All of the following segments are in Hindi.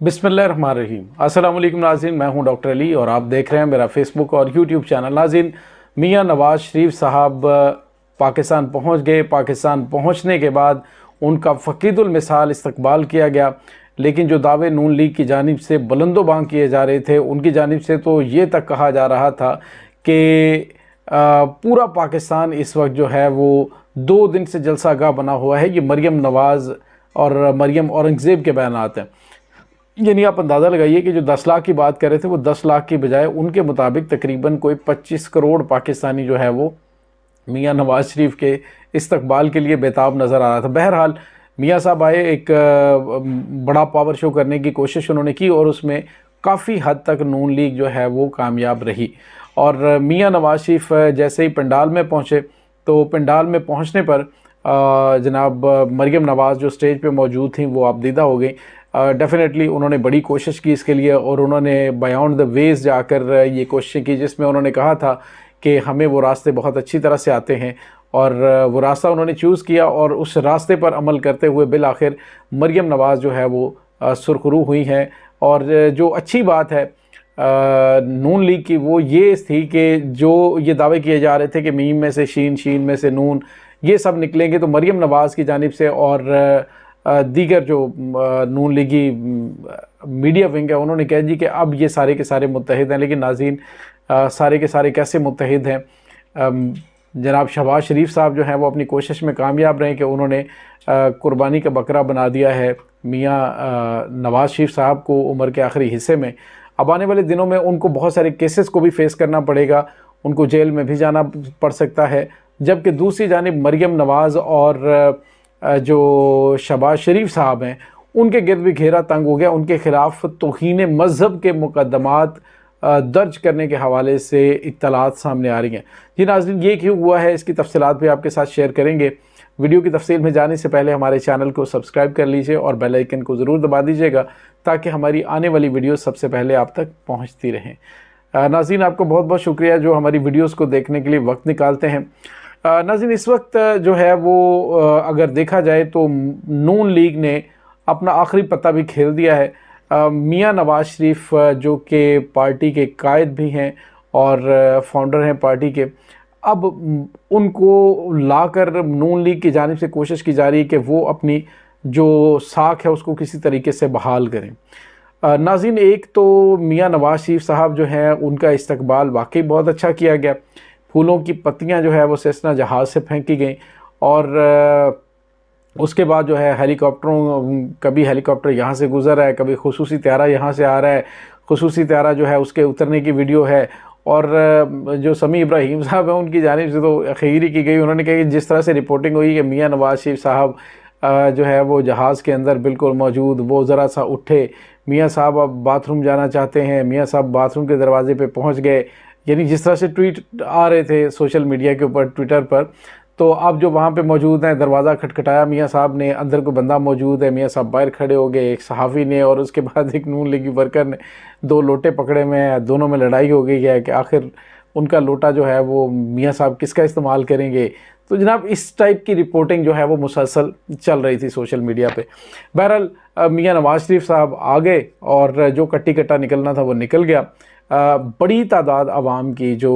बिस्मिल्लाहिर्रहमानिर्रहीम। अस्सलाम वालेकुम नाज़रीन, मैं हूं डॉक्टर अली और आप देख रहे हैं मेरा फेसबुक और यूट्यूब चैनल। नाज़रीन, मियां नवाज़ शरीफ साहब पाकिस्तान पहुंच गए। पाकिस्तान पहुंचने के बाद उनका फ़कीदुल मिसाल इस्तकबाल किया गया, लेकिन जो दावे नून लीग की जानिब से बुलंदोबां किए जा रहे थे, उनकी जानिब से तो ये तक कहा जा रहा था कि पूरा पाकिस्तान इस वक्त जो है वो 2 दिन से जलसागाह बना हुआ है। ये मरियम नवाज़ और मरियम औरंगज़ेब के बयानात हैं। यानी आप अंदाज़ा लगाइए कि जो 10 लाख की बात कर रहे थे वो 10 लाख की बजाय उनके मुताबिक तकरीबन कोई 25 करोड़ पाकिस्तानी जो है वो मियां नवाज़ शरीफ के इस्तकबाल के लिए बेताब नज़र आ रहा था। बहरहाल मियां साहब आए, एक बड़ा पावर शो करने की कोशिश उन्होंने की और उसमें काफ़ी हद तक नून लीग जो है वो कामयाब रही। और मियां नवाज़ शरीफ जैसे ही पंडाल में पहुँचे तो पंडाल में पहुँचने पर जनाब मरियम नवाज़ जो स्टेज पे मौजूद थी वो आपदीदा हो गई। डेफ़िनेटली उन्होंने बड़ी कोशिश की इसके लिए और उन्होंने बायॉन्ड द वेज़ जाकर ये कोशिशें की जिसमें उन्होंने कहा था कि हमें वो रास्ते बहुत अच्छी तरह से आते हैं, और वो रास्ता उन्होंने चूज़ किया और उस रास्ते पर अमल करते हुए बिल आखिर मरियम नवाज़ जो है वो सुरखरू हुई हैं। और जो अच्छी बात है नून लीग की वो ये थी कि जो ये दावे किए जा रहे थे कि मीम में से शीन, शीन में से नून, ये सब निकलेंगे, तो मरियम नवाज़ की जानिब से और दीगर जो नून लीगी मीडिया विंग है उन्होंने कहा जी कि अब ये सारे के सारे मुत्तहिद हैं। लेकिन नाज़रीन, सारे के सारे कैसे मुत्तहिद हैं? जनाब शहबाज शरीफ साहब जो हैं वो अपनी कोशिश में कामयाब रहे कि उन्होंने कुर्बानी का बकरा बना दिया है मियां नवाज़ शरीफ साहब को उम्र के आखिरी हिस्से में। अब आने वाले दिनों में उनको बहुत सारे केसेस को भी फेस करना पड़ेगा, उनको जेल में भी जाना पड़ सकता है। जबकि दूसरी जानिब मरियम नवाज़ और जो शहबाज शरीफ साहब हैं उनके गिर्द भी घेरा तंग हो गया। उनके ख़िलाफ़ तौहीन मज़हब के मुकदमात दर्ज करने के हवाले से इत्तलात सामने आ रही हैं। जी नाज़रीन, ये क्यों हुआ है इसकी तफसीलात भी आपके साथ शेयर करेंगे। वीडियो की तफसील में जाने से पहले हमारे चैनल को सब्सक्राइब कर लीजिए और बेल आइकन को ज़रूर दबा दीजिएगा ताकि हमारी आने वाली वीडियो सबसे पहले आप तक पहुँचती रहें। नाज़रीन, आपको बहुत बहुत शुक्रिया जो हमारी वीडियोज़ को देखने के लिए वक्त निकालते हैं। नाज़रीन, इस वक्त जो है वो अगर देखा जाए तो नून लीग ने अपना आखिरी पत्ता भी खेल दिया है। मियां नवाज़ शरीफ जो कि पार्टी के कायद भी हैं और फाउंडर हैं पार्टी के, अब उनको लाकर नून लीग की जानिब से कोशिश की जा रही है कि वो अपनी जो साख है उसको किसी तरीके से बहाल करें। नाज़रीन, एक तो मियां नवाज़ शरीफ साहब जो हैं उनका इस्तकबाल वाकई बहुत अच्छा किया गया। फूलों की पत्तियां जो है वो सेस्ना जहाज़ से फेंकी गई और उसके बाद जो है हेलीकॉप्टरों, कभी हेलीकॉप्टर यहाँ से गुज़र रहा है, कभी खुसूसी त्यारा यहाँ से आ रहा है। खुसूसी त्यारा जो है उसके उतरने की वीडियो है। और जो समी इब्राहीम साहब हैं उनकी जानिब से तो खैरी की गई। उन्होंने कहा कि जिस तरह से रिपोर्टिंग हुई कि मियां नवाज़ शरीफ साहब जो है वो जहाज़ के अंदर बिल्कुल मौजूद, वो ज़रा सा उठे, मियां साहब अब बाथरूम जाना चाहते हैं, मियां साहब बाथरूम के दरवाजे पे पहुंच गए। यानी जिस तरह से ट्वीट आ रहे थे सोशल मीडिया के ऊपर, ट्विटर पर, तो अब जो वहाँ पे मौजूद हैं, दरवाज़ा खटखटाया मियां साहब ने, अंदर कोई बंदा मौजूद है, मियां साहब बाहर खड़े हो गए, एक सहाफ़ी ने और उसके बाद एक नून लीगी वर्कर ने 2 लोटे पकड़े में हैं, दोनों में लड़ाई हो गई है कि आखिर उनका लोटा जो है वो मियां साहब किसका इस्तेमाल करेंगे। तो जनाब इस टाइप की रिपोर्टिंग जो है वो मुसलसल चल रही थी सोशल मीडिया पे। बहरहाल मियां नवाज़ शरीफ साहब आ गए और जो कट्टी कट्टा निकलना था वो निकल गया। बड़ी तादाद आवाम की जो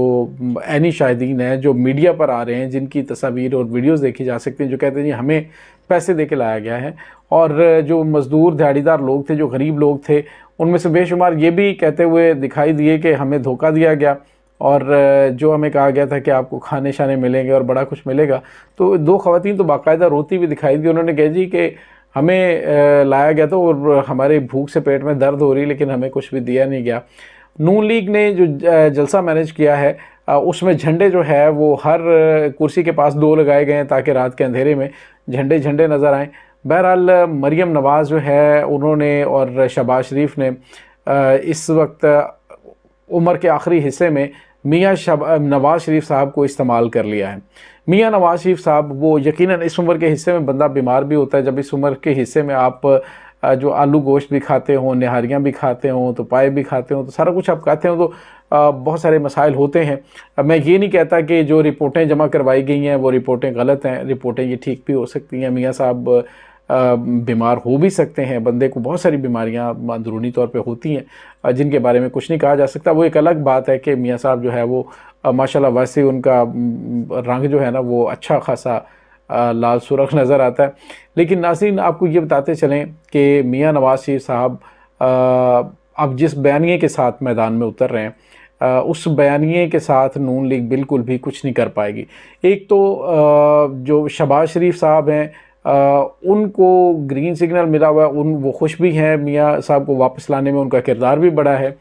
ऐनी शाहिदीन हैं जो मीडिया पर आ रहे हैं, जिनकी तस्वीर और वीडियोस देखी जा सकती हैं, जो कहते हैं जी हमें पैसे दे के लाया गया है, और जो मज़दूर दिहाड़ीदार लोग थे, जो गरीब लोग थे, उनमें से बेशुमार ये भी कहते हुए दिखाई दिए कि हमें धोखा दिया गया और जो हमें कहा गया था कि आपको खाने शाने मिलेंगे और बड़ा कुछ मिलेगा। तो 2 ख़वातीन तो बाकायदा रोती हुई दिखाई दी। उन्होंने कहा जी कि हमें लाया गया था और हमारे भूख से पेट में दर्द हो रही, लेकिन हमें कुछ भी दिया नहीं गया। नून लीग ने जो जलसा मैनेज किया है उसमें झंडे जो है वो हर कुर्सी के पास 2 लगाए गए हैं ताकि रात के अंधेरे में झंडे झंडे नज़र आएँ। बहरहाल मरियम नवाज़ जो है उन्होंने और शहबाज शरीफ ने इस वक्त उम्र के आखिरी हिस्से में मियां नवाज़ शरीफ साहब को इस्तेमाल कर लिया है। मियां नवाज़ शरीफ साहब वो यकीनन इस उम्र के हिस्से में बंदा बीमार भी होता है। जब इस उम्र के हिस्से में आप जो आलू गोश्त भी खाते हों, निहारियाँ भी खाते हों, तो पाए भी खाते हों, तो सारा कुछ आप खाते हो तो बहुत सारे मसाइल होते हैं। मैं ये नहीं कहता कि जो रिपोर्टें जमा करवाई गई हैं वो रिपोर्टें गलत हैं, रिपोर्टें ये ठीक भी हो सकती हैं। मियाँ साहब बीमार हो भी सकते हैं। बंदे को बहुत सारी बीमारियां अंदरूनी तौर पे होती हैं जिनके बारे में कुछ नहीं कहा जा सकता। वो एक अलग बात है कि मियाँ साहब जो है वो माशाल्लाह वैसे उनका रंग जो है ना वो अच्छा खासा लाल सुर्ख नज़र आता है। लेकिन नाज़रीन आपको ये बताते चलें कि मियाँ नवाज़ शरीफ साहब अब जिस बयानिए के साथ मैदान में उतर रहे हैं उस बयानिए के साथ नून लीग बिल्कुल भी कुछ नहीं कर पाएगी। एक तो जो शहबाज शरीफ साहब हैं उनको ग्रीन सिग्नल मिला हुआ है, वो खुश भी हैं, मियाँ साहब को वापस लाने में उनका किरदार भी बड़ा है,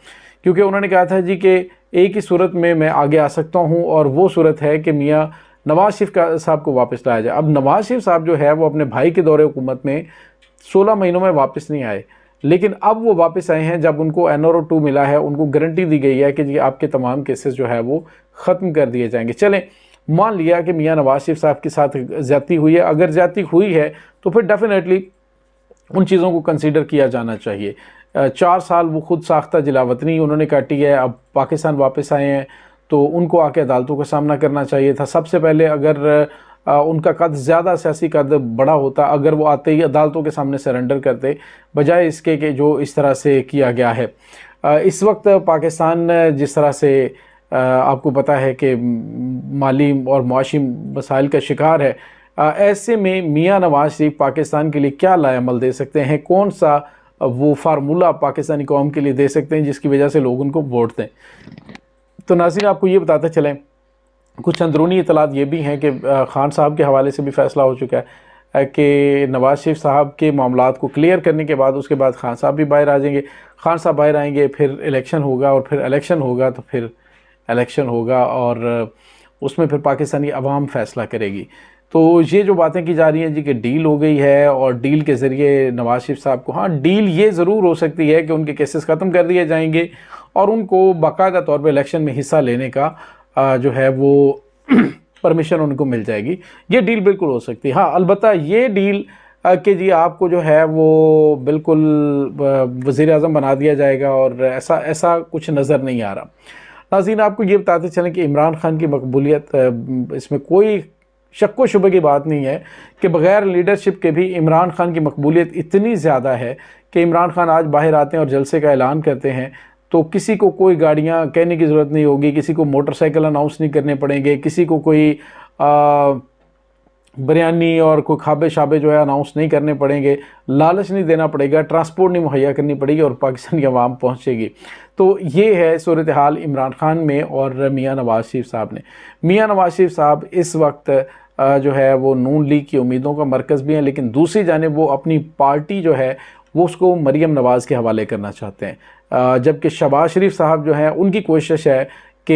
क्योंकि उन्होंने कहा था जी कि एक ही सूरत में मैं आगे आ सकता हूँ और वो सूरत है कि मियाँ नवाज़ शरीफ साहब को वापस लाया जाए। अब नवाज़ शरीफ साहब जो है वो अपने भाई के दौरे हुकूमत में 16 महीनों में वापस नहीं आए, लेकिन अब वो वापस आए हैं जब उनको NRO 2 मिला है। उनको गारंटी दी गई है कि जी आपके तमाम केसेस जो है वो ख़त्म कर दिए जाएंगे। चलें मान लिया कि मियाँ नवाज़ शरीफ साहब के साथ ज़्यादती हुई है, अगर ज़्यादती हुई है तो फिर डेफिनेटली उन चीज़ों को कंसीडर किया जाना चाहिए। 4 साल वो खुद साख्ता जिलावतनी उन्होंने काटी है, अब पाकिस्तान वापस आए हैं तो उनको आके अदालतों का सामना करना चाहिए था। सबसे पहले अगर उनका कद ज़्यादा सियासी कद बड़ा होता, अगर वो आते ही अदालतों के सामने सरेंडर करते, बजाय इसके कि जो इस तरह से किया गया है। इस वक्त पाकिस्तान जिस तरह से आपको पता है कि माली और मुआशी मसाइल का शिकार है, ऐसे में मियाँ नवाज़ शरीफ पाकिस्तान के लिए क्या लाएअमल दे सकते हैं, कौन सा वो फार्मूला पाकिस्तानी कौम के लिए दे सकते हैं जिसकी वजह से लोग उनको वोट दें। तो नाज़रीन आपको ये बताते चलें, कुछ अंदरूनी इतलात ये भी हैं कि खान साहब के हवाले से भी फ़ैसला हो चुका है कि नवाज़ शरीफ साहब के मामलात को क्लियर करने के बाद उसके बाद खान साहब भी बाहर आ जाएंगे। खान साहब बाहर आएंगे, फिर इलेक्शन होगा और फिर इलेक्शन होगा तो फिर इलेक्शन होगा और उसमें फिर पाकिस्तानी अवाम फ़ैसला करेगी। तो ये जो बातें की जा रही हैं जी कि डील हो गई है और डील के ज़रिए नवाज़ शरीफ साहब को, हाँ डील ये ज़रूर हो सकती है कि उनके केसेस ख़त्म कर दिए जाएंगे और उनको बाकायदा तौर पर इलेक्शन में हिस्सा लेने का जो है वो परमिशन उनको मिल जाएगी। ये डील बिल्कुल हो सकती है। हाँ अलबत्ता ये डील कि जी आपको जो है वो बिल्कुल वज़ीर आज़म बना दिया जाएगा और ऐसा कुछ नज़र नहीं आ रहा। नाज़रीन आपको ये बताते चलें कि इमरान खान की मकबूलियत, इसमें कोई शक व शुबे की बात नहीं है कि बग़ैर लीडरशिप के भी इमरान खान की मकबूलियत इतनी ज़्यादा है कि इमरान खान आज बाहर आते हैं और जलसे का ऐलान करते हैं तो किसी को कोई गाड़ियाँ कहने की ज़रूरत नहीं होगी, किसी को मोटरसाइकिल अनाउंस नहीं करने पड़ेंगे, किसी को कोई बिरयानी और कोई खाबे शाबे जो है अनाउंस नहीं करने पड़ेंगे, लालच नहीं देना पड़ेगा, ट्रांसपोर्ट नहीं मुहैया करनी पड़ेगी और पाकिस्तान की आवाम पहुँचेगी। तो ये है सूरत हाल इमरान खान में और मियाँ नवाज़ शरीफ साहब ने। मियाँ नवाज़ शरीफ साहब इस वक्त जो है वो नून लीग की उम्मीदों का मरकज़ भी हैं, लेकिन दूसरी जानिब वो अपनी पार्टी जो है वो उसको मरीम नवाज़ के हवाले करना चाहते हैं, जबकि शहबाज शरीफ साहब जो हैं उनकी कोशिश है कि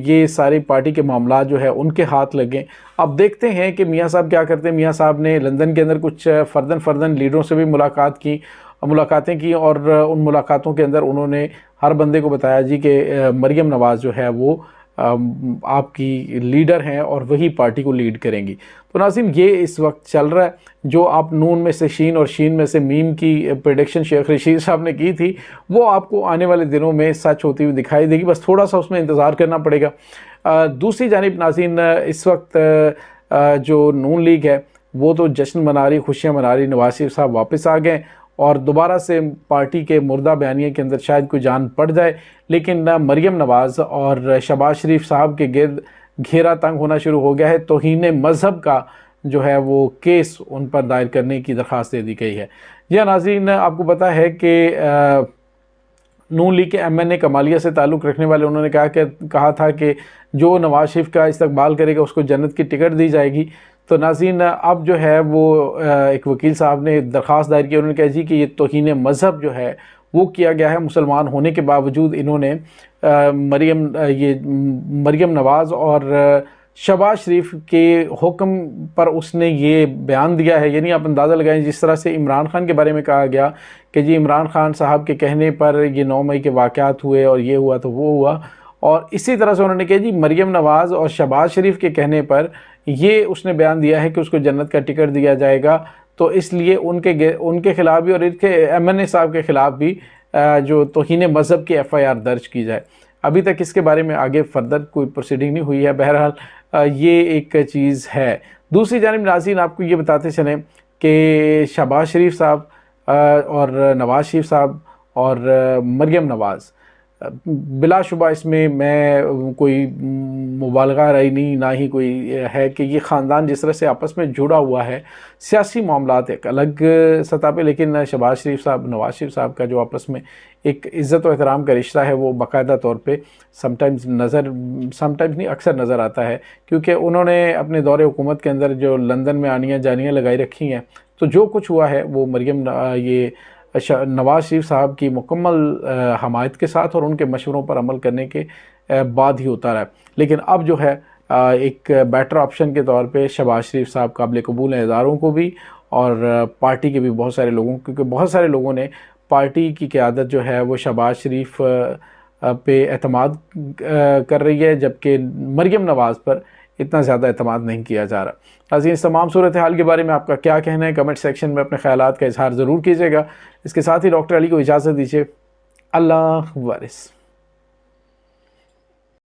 ये सारी पार्टी के मामला जो है उनके हाथ लगें। अब देखते हैं कि मियाँ साहब क्या करते हैं। मियाँ साहब ने लंदन के अंदर कुछ फ़र्दन लीडरों से भी मुलाकातें की और उन मुलाकातों के अंदर उन्होंने हर बंदे को बताया जी कि मरीम नवाज़ जो है वो आपकी लीडर हैं और वही पार्टी को लीड करेंगी। तो नाज़रीन ये इस वक्त चल रहा है। जो आप नून में से शीन और शीन में से मीम की प्रेडिक्शन शेख रशीद साहब ने की थी वो आपको आने वाले दिनों में सच होती हुई दिखाई देगी, बस थोड़ा सा उसमें इंतज़ार करना पड़ेगा। दूसरी जानिब नाज़रीन इस वक्त जो नून लीग है वो तो जश्न मना रही, खुशियाँ मना रही, नवाज़ शरीफ साहब वापस आ गए और दोबारा से पार्टी के मुर्दा बयानिए के अंदर शायद कोई जान पड़ जाए, लेकिन मरीम नवाज़ और शहबाज शरीफ साहब के गिर्द घेरा तंग होना शुरू हो गया है। तौहीन मज़हब का जो है वो केस उन पर दायर करने की दरख्वास्त दे दी गई है। यह नाज़रीन आपको पता है कि नून लीग के MNA कमालिया से ताल्लुक़ रखने वाले उन्होंने कहा था कि जो नवाज़ शरीफ का इस्तकबाल करेगा उसको जन्नत की टिकट दी जाएगी। तो नाज़रीन अब जो है वो एक वकील साहब ने दरख्वास्त दायर की, उन्होंने कहा जी कि ये तौहीन मज़हब जो है वो किया गया है। मुसलमान होने के बावजूद इन्होंने मरीम नवाज़ और शहबाज शरीफ के हुक्म पर उसने ये बयान दिया है। यानी आप अंदाज़ा लगाएं जिस तरह से इमरान खान के बारे में कहा गया कि जी इमरान खान साहब के कहने पर ये 9 मई के वाक़यात हुए और ये हुआ तो वो हुआ, और इसी तरह से उन्होंने कहा जी मरीम नवाज़ और शहबाज शरीफ के कहने पर ये उसने बयान दिया है कि उसको जन्नत का टिकट दिया जाएगा। तो इसलिए उनके ख़िलाफ़ भी और इनके MNA साहब के ख़िलाफ़ भी जो तौहीन मज़हब की FIR दर्ज की जाए। अभी तक इसके बारे में आगे फर्दर कोई प्रोसीडिंग नहीं हुई है। बहरहाल ये एक चीज़ है। दूसरी जानिब नाज़रीन आपको ये बताते चलें कि शहबाज शरीफ साहब और नवाज़ शरीफ साहब और मरीम नवाज़, बिलाशुबा इसमें मैं कोई मुबालगा रही नहीं, ना ही कोई है कि ये ख़ानदान जिस तरह से आपस में जुड़ा हुआ है, सियासी मामलात एक अलग सतह पे, लेकिन शहबाज शरीफ साहब नवाज़ शरीफ साहब का जो आपस में एक इज़्ज़त और एहतराम का रिश्ता है वो बाकायदा तौर पे समटाइम्स नहीं अक्सर नज़र आता है, क्योंकि उन्होंने अपने दौरे हुकूमत के अंदर जो लंदन में आनियाँ जानियाँ लगाई रखी हैं, तो जो कुछ हुआ है वो ये नवाज़ शरीफ साहब की मुकम्मल हमायत के साथ और उनके मशवरों पर अमल करने के बाद ही होता रहा। लेकिन अब जो है एक बेटर ऑप्शन के तौर पे शहबाज शरीफ साहब काबिल कबूल हैं इदारों को भी और पार्टी के भी बहुत सारे लोगों, क्योंकि बहुत सारे लोगों ने पार्टी की क़यादत जो है वो शहबाज शरीफ पे एतमाद कर रही है, जबकि मरीम नवाज़ पर इतना ज़्यादा एतमाद नहीं किया जा रहा। नाज़रीन, इस तमाम सूरत हाल के बारे में आपका क्या कहना है, कमेंट सेक्शन में अपने ख़यालात का इजहार ज़रूर कीजिएगा। इसके साथ ही डॉक्टर अली को इजाज़त दीजिए। अल्लाह वारिस।